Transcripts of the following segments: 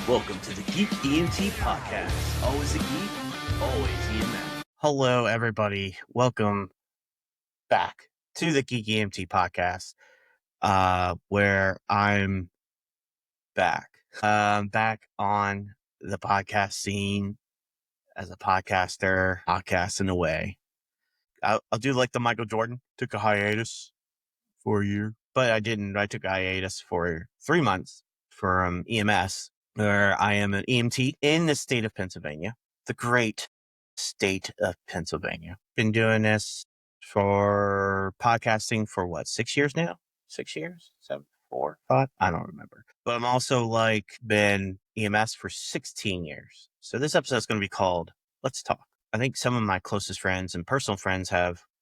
Welcome to the Geek EMT podcast. Always a geek, always EMT. Hello, everybody. Welcome back to the Geek EMT podcast, where I'm back. Back on the podcast scene as a podcaster, podcasting away. I'll do like the Michael Jordan, took a hiatus for a year, but I didn't. I took a hiatus for 3 months from EMS, where I am an EMT in the state of Pennsylvania, the great state of Pennsylvania. Been doing this for podcasting for 6 years now? 6 years? 7, 4, 5? I don't remember. But I'm also been EMS for 16 years. So this episode is going to be called Let's Talk. I think some of my closest friends and personal friends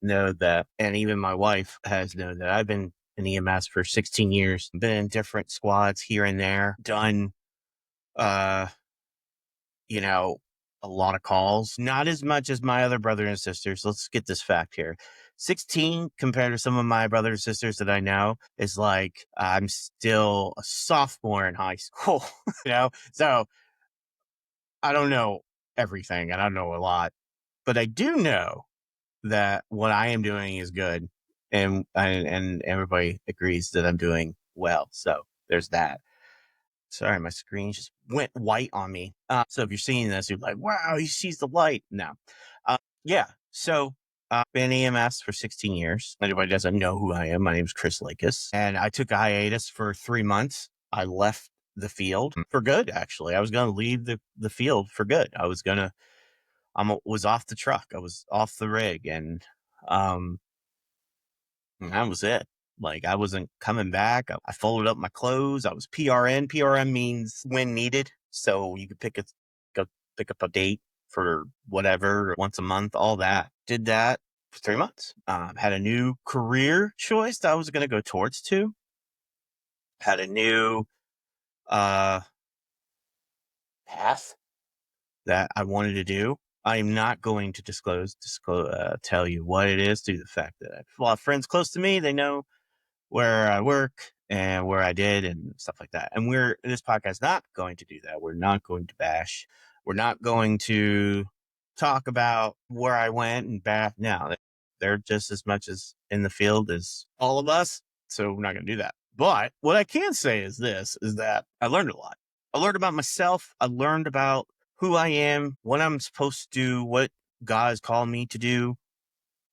know that, and even my wife has known that I've been in EMS for 16 years, been in different squads here and there, done, a lot of calls, not as much as my other brothers and sisters. Let's get this fact here. 16 compared to some of my brothers and sisters that I know is like, I'm still a sophomore in high school, So I don't know everything and I don't know a lot, but I do know that what I am doing is good, and everybody agrees that I'm doing well. So there's that. Sorry, my screen just went white on me. So if you're seeing this, you're like, wow, he sees the light. No. Yeah. So been EMS for 16 years. Anybody doesn't know who I am. My name is Chris Lakas, and I took a hiatus for 3 months. I left the field for good, actually. I was going to leave the field for good. I was off the truck. I was off the rig, and that was it. Like, I wasn't coming back. I folded up my clothes. I was PRN. PRN means when needed. So you could go pick up a date for whatever, once a month, all that. Did that for 3 months. Had a new career choice that I was going to go towards too. Had a new, path that I wanted to do. I'm not going to tell you what it is, due to the fact that I have a lot of friends close to me. They know where I work and where I did and stuff like that. And this podcast is not going to do that. We're not going to bash. We're not going to talk about where I went and back. No, they're just as much as in the field as all of us. So we're not going to do that. But what I can say is that I learned a lot. I learned about myself. I learned about who I am, what I'm supposed to do, what God has called me to do,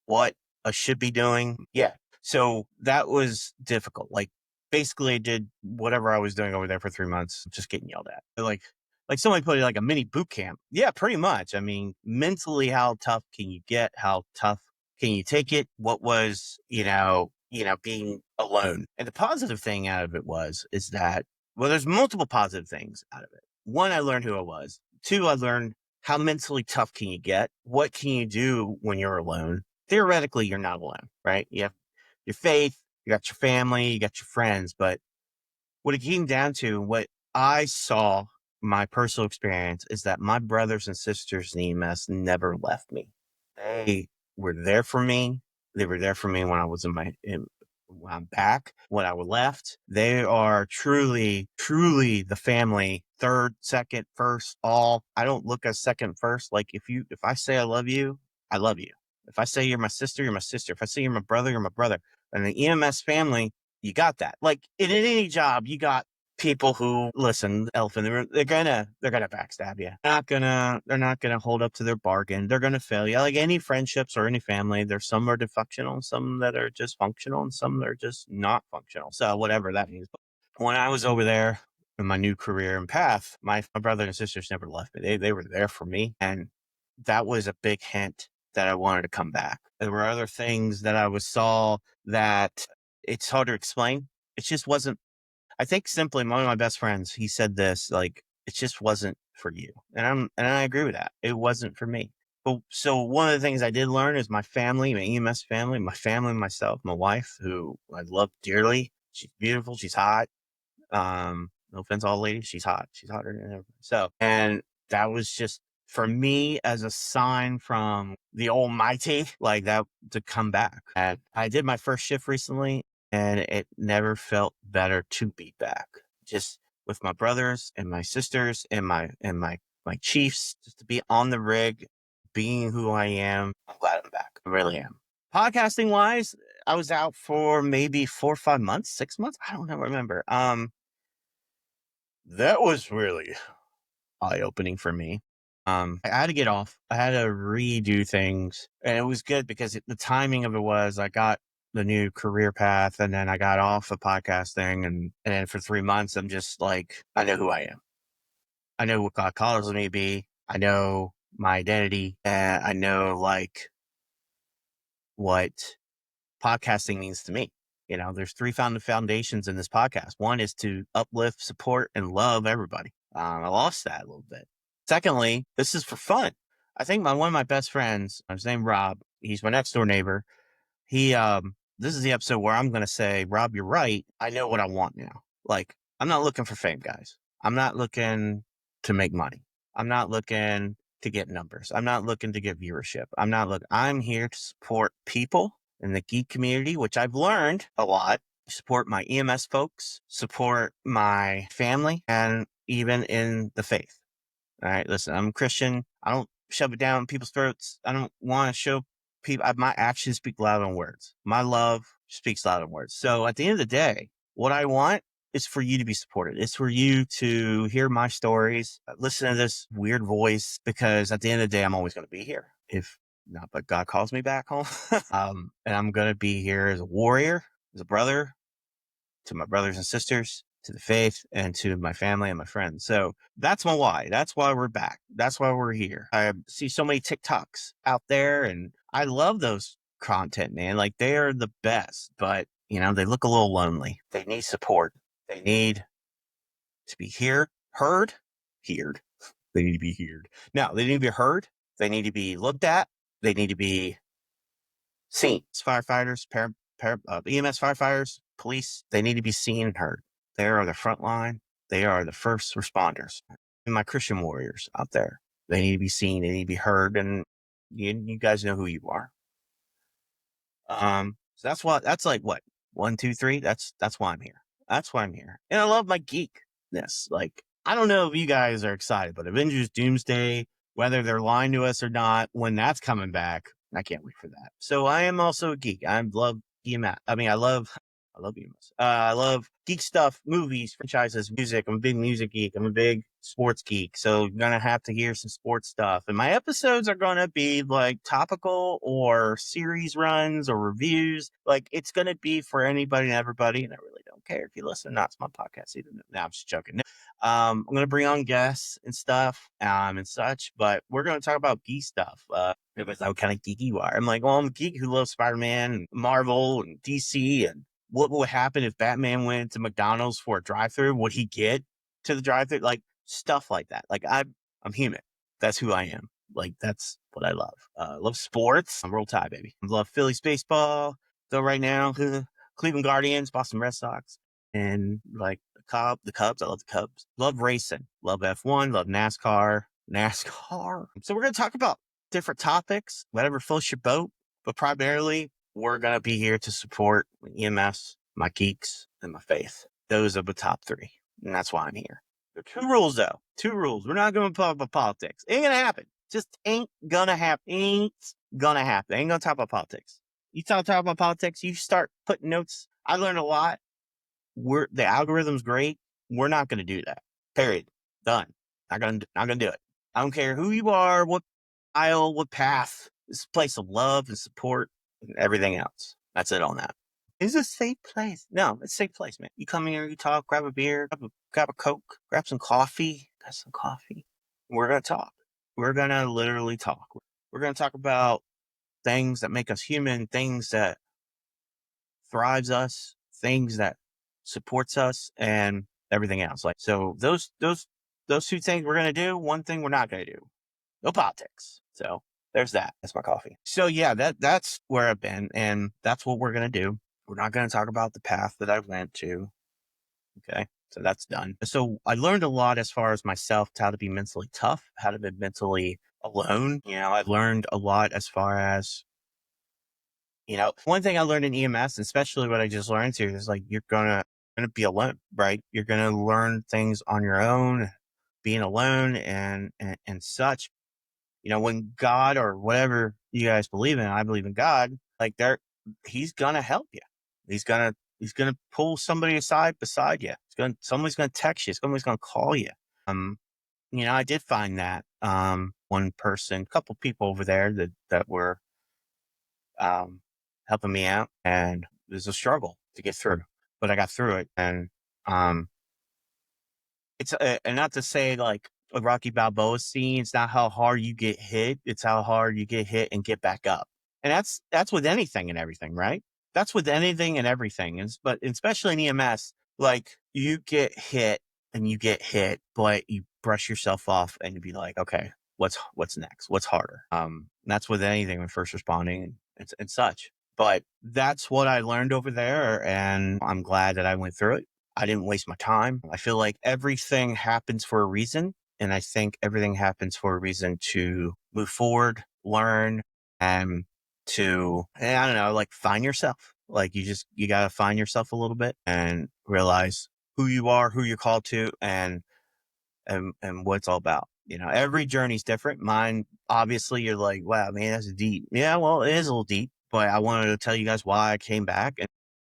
what I should be doing. Yeah. So that was difficult. Like, basically I did whatever I was doing over there for 3 months, just getting yelled at. Like somebody put it like a mini boot camp. Yeah, pretty much. I mean, mentally, how tough can you get? How tough can you take it? What was, being alone? And the positive thing out of it is that, well, there's multiple positive things out of it. One, I learned who I was. Two, I learned how mentally tough can you get? What can you do when you're alone? Theoretically, you're not alone, right? You have your faith, you got your family, you got your friends. But what it came down to, what I saw, my personal experience, is that my brothers and sisters in EMS never left me. They were there for me. They were there for me when I was when I'm back, when I was left. They are truly, truly the family. Third, second, first, all. I don't look at second, first. Like, if I say I love you, I love you. If I say you're my sister, you're my sister. If I say you're my brother, you're my brother. And the EMS family, you got that. Like, in any job, you got people who, listen, elephant, they're gonna backstab you. They're not gonna hold up to their bargain. They're gonna fail you. Like any friendships or any family, there's some are dysfunctional, some that are just functional, and some that are just not functional. So whatever that means. But when I was over there in my new career and path, my brother and sisters never left me. They were there for me. And that was a big hint that I wanted to come back. There were other things that I saw that it's hard to explain. It just wasn't. I think simply one of my best friends, he said this, like, it just wasn't for you. And I agree with that. It wasn't for me. But so one of the things I did learn is my family, my EMS family, myself, my wife, who I love dearly. She's beautiful. She's hot. No offense, all ladies. She's hot. She's hotter than everybody. So, and that was just for me as a sign from the Almighty, like that, to come back. And I did my first shift recently, and it never felt better to be back. Just with my brothers and my sisters and my chiefs, just to be on the rig, being who I am. I'm glad I'm back. I really am. Podcasting wise, I was out for maybe 4 or 5 months, 6 months. I don't know, remember. That was really eye opening for me. I had to get off. I had to redo things, and it was good because the timing of it was I got the new career path, and then I got off of podcasting, and then for 3 months, I'm just like, I know who I am. I know what God calls me to be. I know my identity, and I know like what podcasting means to me. You know, there's 3 foundations in this podcast. One is to uplift, support, and love everybody. I lost that a little bit. Secondly, this is for fun. I think one of my best friends, his name Rob, he's my next door neighbor. This is the episode where I'm going to say, Rob, you're right. I know what I want now. Like, I'm not looking for fame, guys. I'm not looking to make money. I'm not looking to get numbers. I'm not looking to get viewership. I'm here to support people in the geek community, which I've learned a lot. Support my EMS folks, support my family, and even in the faith. All right, listen, I'm Christian. I don't shove it down people's throats. I don't want to show people. My actions speak louder than words. My love speaks louder than words. So at the end of the day, what I want is for you to be supported. It's for you to hear my stories, listen to this weird voice, because at the end of the day, I'm always going to be here. If not, but God calls me back home. And I'm going to be here as a warrior, as a brother, to my brothers and sisters, to the faith, and to my family and my friends. So that's my why. That's why we're back. That's why we're here. I see so many TikToks out there, and I love those content, man. Like, they are the best, but you know, they look a little lonely. They need support. They need to be heard. They need to be heard. No, they need to be heard. They need to be looked at. They need to be seen. Firefighters, EMS firefighters, police, they need to be seen and heard. They are the front line. They are the first responders. And my Christian warriors out there, they need to be seen. They need to be heard. And you guys know who you are. So that's like what? 1, 2, 3. That's why I'm here. That's why I'm here. And I love my geekness. Like, I don't know if you guys are excited, but Avengers Doomsday, whether they're lying to us or not, when that's coming back, I can't wait for that. So I am also a geek. I love EMS. I love EMS. I love geek stuff, movies, franchises, music. I'm a big music geek. I'm a big sports geek. So you're going to have to hear some sports stuff. And my episodes are going to be like topical or series runs or reviews. Like, it's going to be for anybody and everybody. And I really don't care if you listen. Not it's my podcast either. No, I'm just joking. I'm going to bring on guests and stuff, and such, but we're going to talk about geek stuff. Everybody's like, what kind of geek you are? I'm like, well, I'm a geek who loves Spider-Man and Marvel and DC. And what would happen if Batman went to McDonald's for a drive-thru? Would he get to the drive-thru? Like, stuff like that. Like, I'm human. That's who I am. Like, that's what I love. I love sports. I'm Roll Tide, baby. I love Phillies baseball. So right now, Cleveland Guardians, Boston Red Sox, and like the Cubs. I love the Cubs. Love racing. Love F1. Love NASCAR. So we're going to talk about different topics, whatever floats your boat. But primarily, we're going to be here to support EMS, my geeks, and my faith. Those are the top 3. And that's why I'm here. There are 2 rules, though. 2 rules. We're not going to talk about politics. Ain't going to happen. Just ain't going to happen. Ain't going to happen. Ain't going to talk about politics. You talk about politics, you start putting notes. I learned a lot. The algorithm's great. We're not going to do that. Period. Done. Not going to do it. I don't care who you are, what aisle, what path. It's a place of love and support and everything else. That's it on that. It's a safe place. No, it's a safe place, man. You come here, you talk, grab a beer, grab a Coke, grab some coffee. Got some coffee. We're going to talk. We're going to literally talk. We're going to talk about things that make us human, things that thrives us, things that supports us, and everything else. Like, so those 2 things we're going to do. One thing we're not going to do. No politics. So there's that. That's my coffee. So yeah, that's where I've been, and that's what we're going to do. We're not going to talk about the path that I went to. Okay. So that's done. So I learned a lot as far as myself, how to be mentally tough, how to be mentally alone. You know, I've learned a lot as far as, you know, one thing I learned in EMS, especially what I just learned too, is like, you're going to going to be alone, right? You're going to learn things on your own, being alone and such. When God or whatever you guys believe in, I believe in God, like he's going to help you. He's going to pull somebody aside beside you. Somebody's going to text you. Somebody's going to call you. I did find that, one person, couple people over there that were, helping me out, and it was a struggle to get through, but I got through it. And, it's, and not to say like a Rocky Balboa scene, it's not how hard you get hit. It's how hard you get hit and get back up. And that's with anything and everything, right? That's with anything and everything. But especially in EMS, like you get hit and you get hit, but you brush yourself off and you be like, okay, what's next? What's harder? That's with anything with first responding and such. But that's what I learned over there, and I'm glad that I went through it. I didn't waste my time. I feel like everything happens for a reason. And I think everything happens for a reason to move forward, learn, and I don't know, like find yourself. Like you got to find yourself a little bit and realize who you are, who you're called to, and what it's all about. Every journey's different. Mine, obviously, you're like, wow, man, that's deep. Yeah, well, it is a little deep, but I wanted to tell you guys why I came back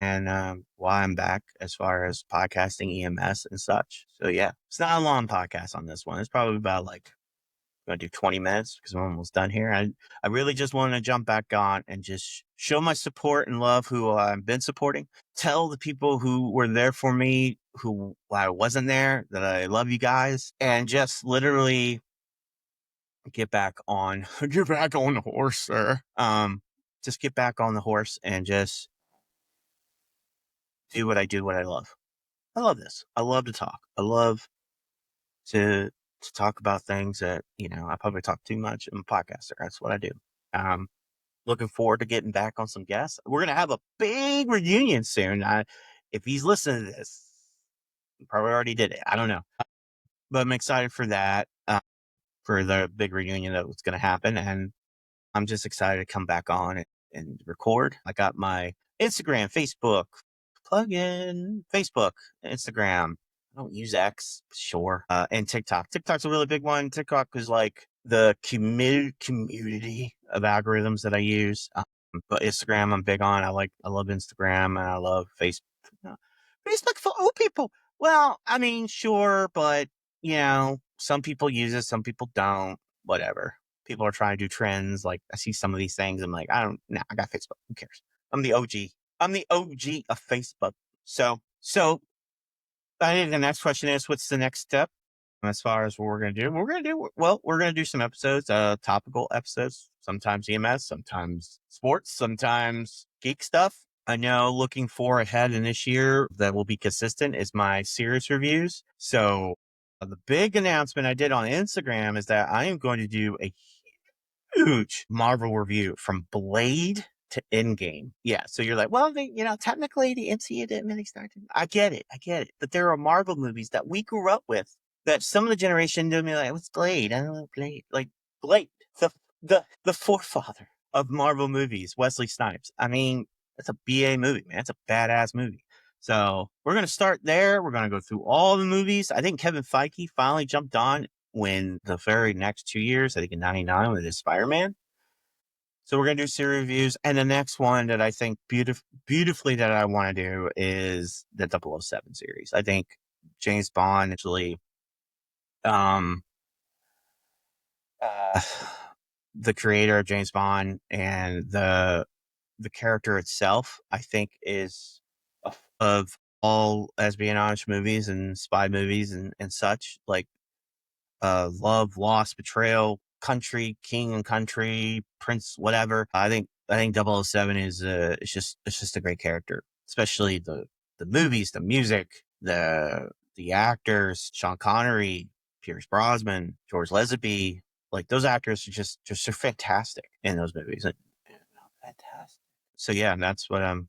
and why I'm back as far as podcasting, EMS, and such. So yeah, it's not a long podcast on this one. It's probably about like, I'm going to do 20 minutes because I'm almost done here. I really just wanted to jump back on and just show my support and love who I've been supporting. Tell the people who were there for me, who I wasn't there, that I love you guys, and just literally get back on the horse, sir. Just get back on the horse and just do what I do, what I love. I love this. I love to talk. I love to talk about things that, I probably talk too much. I'm a podcaster. That's what I do. Looking forward to getting back on some guests. We're going to have a big reunion soon. If he's listening to this, he probably already did it. I don't know, but I'm excited for that, for the big reunion that was going to happen. And I'm just excited to come back on and record. I got my Instagram, Facebook, plug in Facebook, Instagram. I don't use X, sure. And TikTok. TikTok's a really big one. TikTok is like the community of algorithms that I use. But Instagram, I'm big on. I love Instagram, and I love Facebook. Facebook for old people. Well, I mean, sure, but some people use it, some people don't. Whatever. People are trying to do trends. Like I see some of these things. I'm like, I got Facebook. Who cares? I'm the OG. I'm the OG of Facebook. So I think the next question is, what's the next step as far as what we're going to do? We're going to do some episodes, topical episodes, sometimes EMS, sometimes sports, sometimes geek stuff. I know looking for ahead in this year that will be consistent is my series reviews. So the big announcement I did on Instagram is that I am going to do a huge Marvel review from Blade to Endgame. Yeah, so you're like, well, technically the MCU didn't really start. I get it. But there are Marvel movies that we grew up with that some of the generation didn't be like, what's Blade? I don't know Blade. Like Blade, the forefather of Marvel movies, Wesley Snipes. I mean, that's a BA movie, man. It's a badass movie. So we're going to start there. We're going to go through all the movies. I think Kevin Feige finally jumped on when the very next 2 years, I think in 99 with his Spider-Man. So we're going to do series reviews. And the next one that I think beautifully that I want to do is the 007 series. I think James Bond actually, the creator of James Bond and the character itself, I think is of all espionage movies and spy movies and such, like love, loss, betrayal, country, king and country, prince, whatever. I think 007 is it's just a great character, especially the movies, the music, the actors, Sean Connery, Pierce Brosnan, George Lazenby, like those actors are just are fantastic in those movies. Fantastic. So yeah, that's what I'm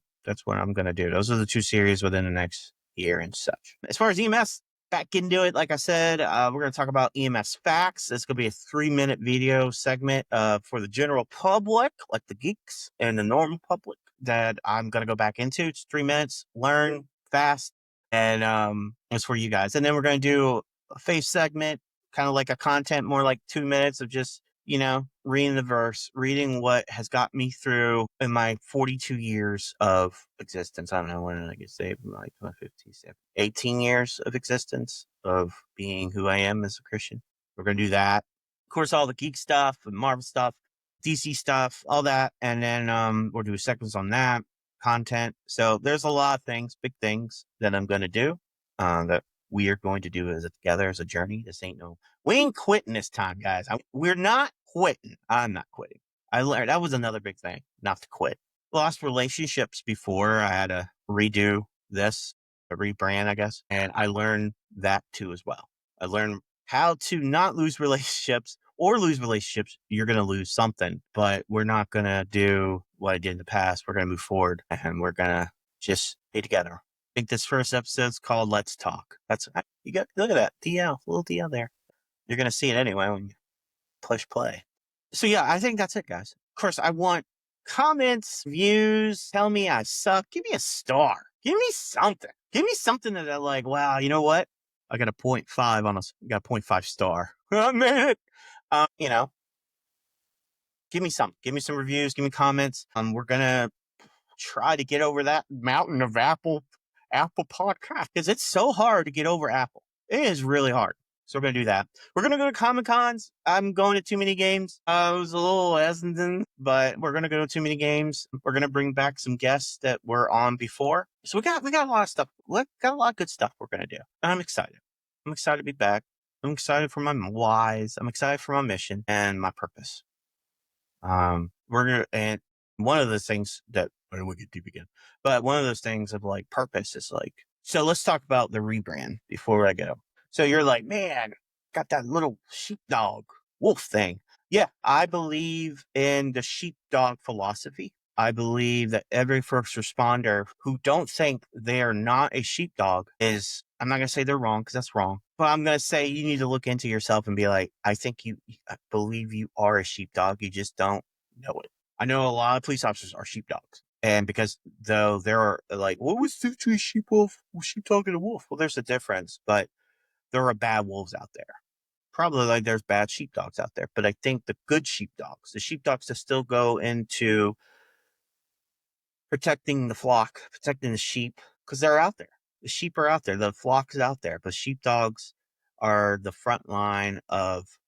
gonna do. Those are the two series within the next year and such. As far as EMS, back into it. Like I said, we're going to talk about EMS facts. It's going to be a 3-minute video segment for the general public, like the geeks and the normal public, that I'm going to go back into. It's 3 minutes, learn fast, And it's for you guys. And then we're going to do a face segment, kind of like a content, more like 2 minutes of just, reading the verse, reading what has got me through in my 42 years of existence. I don't know when I get saved, like 15, 18 years of existence of being who I am as a Christian. We're going to do that. Of course, all the geek stuff and Marvel stuff, DC stuff, all that. And then we'll do segments on that, content. So there's a lot of things, big things that I'm going to do that we are going to do together as a journey. We ain't quitting this time, guys. We're not quitting. I'm not quitting. I learned that was another big thing, not to quit. Lost relationships before. I had to redo this, a rebrand, I guess. And I learned that too as well. I learned how to not lose relationships or lose relationships. You're going to lose something, but we're not going to do what I did in the past. We're going to move forward and we're going to just be together. I think this first episode's called Let's Talk. You got, look at that DL, little DL there. You're going to see it anyway when you push play. So yeah, I think that's it, guys. Of course, I want comments, views. Tell me I suck. Give me a star. Give me something. Give me something that I like. Wow, you know what? I got a 0.5 on got a 0.5 star. Oh, man. Give me some. Give me some reviews. Give me comments. We're gonna try to get over that mountain of Apple podcast because it's so hard to get over Apple. It is really hard. So we're going to do that. We're going to go to Comic-Cons. I'm going to too many games. I was a little hesitant, but we're going to go to too many games. We're going to bring back some guests that were on before. So we got a lot of stuff. We got a lot of good stuff we're going to do. I'm excited. I'm excited to be back. I'm excited for my whys. I'm excited for my mission and my purpose. And one of the things that, I don't want to get deep again, but one of those things of like purpose is like, so let's talk about the rebrand before I go. So you're like, man, got that little sheepdog wolf thing. Yeah, I believe in the sheepdog philosophy. I believe that every first responder who don't think they are not a sheepdog is, I'm not going to say they're wrong because that's wrong, but I'm going to say you need to look into yourself and be like, I believe you are a sheepdog. You just don't know it. I know a lot of police officers are sheepdogs. And because though there are like, what was the between sheepdog and a wolf? Well, there's a difference, but there are bad wolves out there. Probably like there's bad sheepdogs out there. But I think the good sheepdogs, the sheepdogs that still go into protecting the flock, protecting the sheep, because they're out there. The sheep are out there. The flock is out there. But sheepdogs are the front line of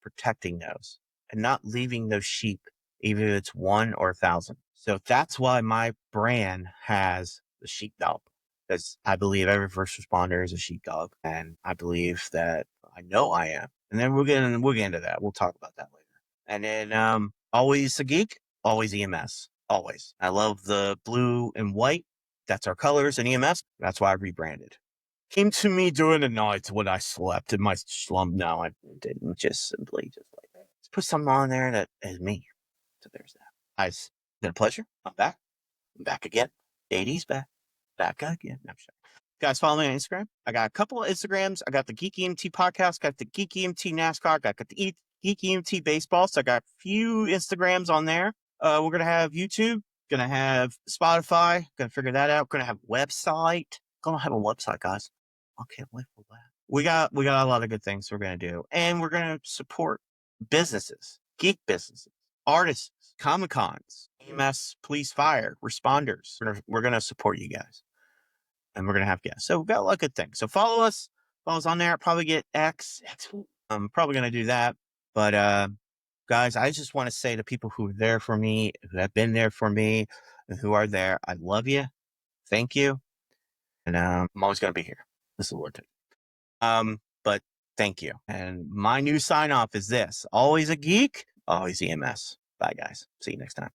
protecting those and not leaving those sheep, even if it's 1 or 1,000. So that's why my brand has the sheepdog, because I believe every first responder is a sheepdog, and I believe that I know I am. And then we'll get into that. We'll talk about that later. And then always a geek, always EMS, always. I love the blue and white. That's our colors in EMS. That's why I rebranded. Came to me during the night when I slept in my slump. No, I didn't. Just simply just like that. Let's put something on there that is me. So there's that. Guys, it's been a pleasure. I'm back. I'm back again. 80's back. Back again. No, I'm sure. Guys, follow me on Instagram. I got a couple of Instagrams. I got the Geek EMT podcast. Got the Geek EMT NASCAR. Got the Geek EMT baseball. So I got a few Instagrams on there. We're going to have YouTube. Going to have Spotify. Going to figure that out. Going to have a website. Going to have a website, guys. I can't wait for that. We got a lot of good things we're going to do. And we're going to support businesses, geek businesses, artists, Comic-Cons, EMS, police, fire, responders. We're going to support you guys. And we're going to have guests. So we've got a lot of good things. So follow us. Follow us on there. Probably get X. I'm probably going to do that. But guys, I just want to say to people who are there for me, who have been there for me, and who are there, I love you. Thank you. And I'm always going to be here. This is the Lord. But thank you. And my new sign off is this: always a geek, always EMS. Bye, guys. See you next time.